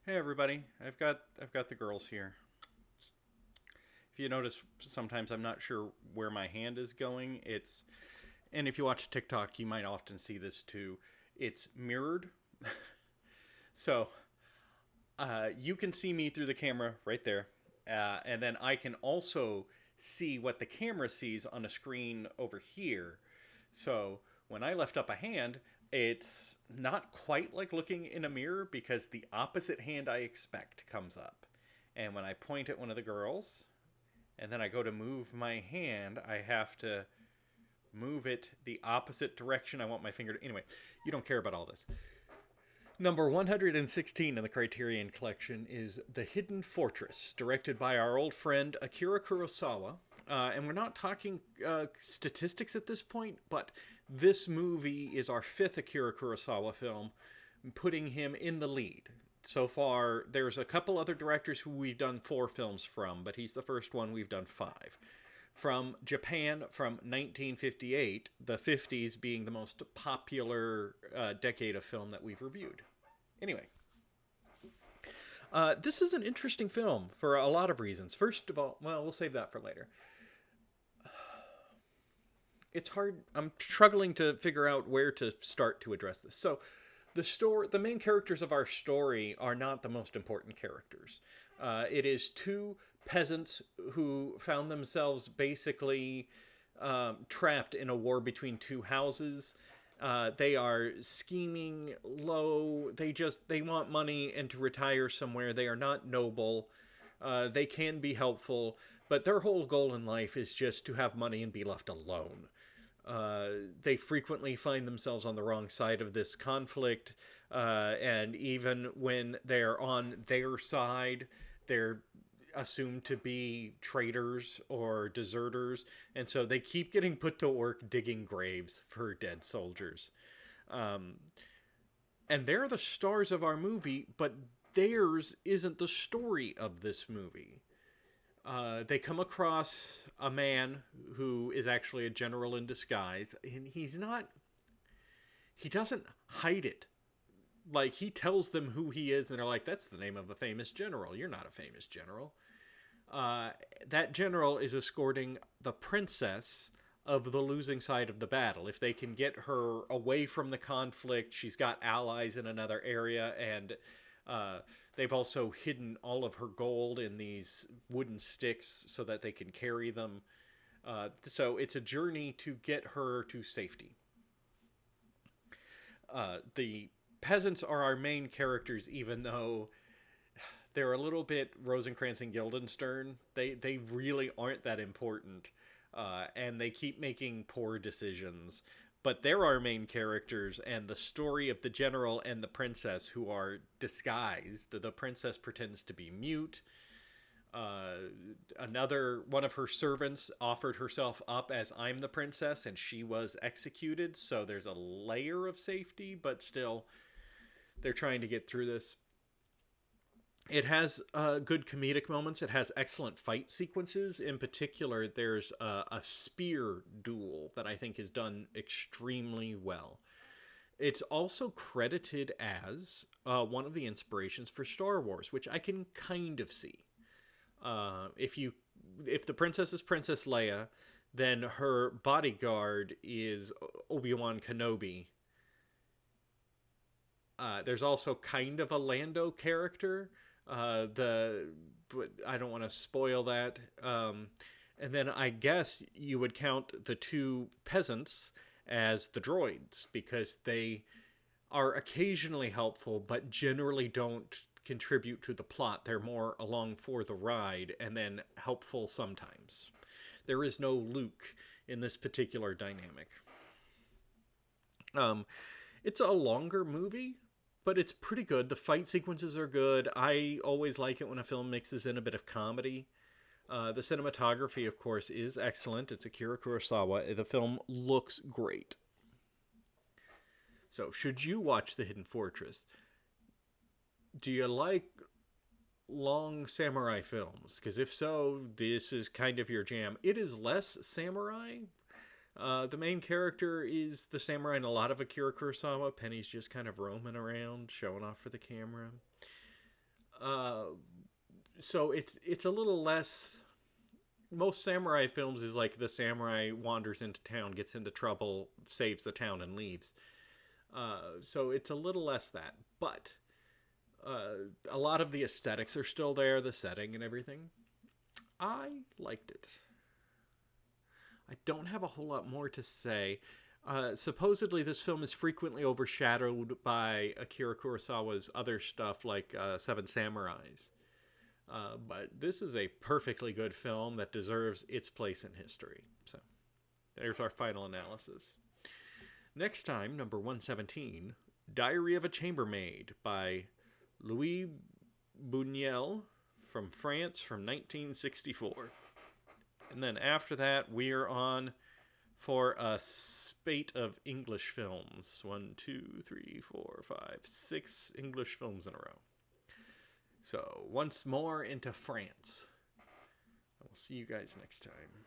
Hey everybody, I've got the girls here. If you notice, sometimes I'm not sure where my hand is going. And if you watch TikTok, you might often see this too. It's mirrored, so you can see me through the camera right there, and then I can also see what the camera sees on a screen over here. So when I lift up a hand, it's not quite like looking in a mirror because the opposite hand I expect comes up. And when I point at one of the girls and then I go to move my hand, I have to move it the opposite direction I want my finger to. Anyway, you don't care about all this. Number 116 in the Criterion collection is The Hidden Fortress, directed by our old friend Akira Kurosawa. And we're not talking statistics at this point, but this movie is our fifth Akira Kurosawa film, putting him in the lead. So far, there's a couple other directors who we've done 4 films from, but he's the first one we've done 5. From Japan from 1958, the 50s being the most popular decade of film that we've reviewed. Anyway, this is an interesting film for a lot of reasons. First of all, well, we'll save that for later. It's hard. I'm struggling to figure out where to start to address this. So, the main characters of our story are not the most important characters. It is two peasants who found themselves basically trapped in a war between two houses. They are scheming low. They want money and to retire somewhere. They are not noble. They can be helpful, but their whole goal in life is just to have money and be left alone. They frequently find themselves on the wrong side of this conflict, and even when they're on their side, they're assumed to be traitors or deserters, and so they keep getting put to work digging graves for dead soldiers. Um, and they're the stars of our movie, but theirs isn't the story of this movie. They come across a man who is actually a general in disguise, and he doesn't hide it. Like, he tells them who he is, and they're like, that's the name of a famous general. You're not a famous general. Uh, that general is escorting the princess of the losing side of the battle. If they can get her away from the conflict, she's got allies in another area, and they've also hidden all of her gold in these wooden sticks so that they can carry them. So it's a journey to get her to safety. The peasants are our main characters, even though they're a little bit Rosencrantz and Guildenstern. They really aren't that important, and they keep making poor decisions. But they're our main characters, and the story of the general and the princess, who are disguised. The princess pretends to be mute. Another one of her servants offered herself up as I'm the princess, and she was executed. So there's a layer of safety, but still, they're trying to get through this. It has good comedic moments. It has excellent fight sequences. In particular, there's a spear duel that I think is done extremely well. It's also credited as one of the inspirations for Star Wars, which I can kind of see. If the princess is Princess Leia, then her bodyguard is Obi-Wan Kenobi. There's also kind of a Lando character. But I don't want to spoil that. And then I guess you would count the two peasants as the droids because they are occasionally helpful, but generally don't contribute to the plot. They're more along for the ride and then helpful sometimes. There is no Luke in this particular dynamic. Um, it's a longer movie, but it's pretty good. The fight sequences are good. I always like it when a film mixes in a bit of comedy. The cinematography, of course, is excellent. It's Akira Kurosawa. The film looks great. So, should you watch The Hidden Fortress? Do you like long samurai films? Because if so, this is kind of your jam. It is less samurai. The main character is the samurai in a lot of Akira Kurosawa. Penny's just kind of roaming around, showing off for the camera. Uh, so it's a little less. Most samurai films is like the samurai wanders into town, gets into trouble, saves the town, and leaves. So it's a little less that, but a lot of the aesthetics are still there, the setting and everything. I liked it. I don't have a whole lot more to say. Supposedly, this film is frequently overshadowed by Akira Kurosawa's other stuff like Seven Samurais. But this is a perfectly good film that deserves its place in history. So, there's our final analysis. Next time, number 117, Diary of a Chambermaid by Louis Buñuel from France from 1964. And then after that, we're on for a spate of English films. 1, 2, 3, 4, 5, 6 English films in a row. So, once more into France. I will see you guys next time.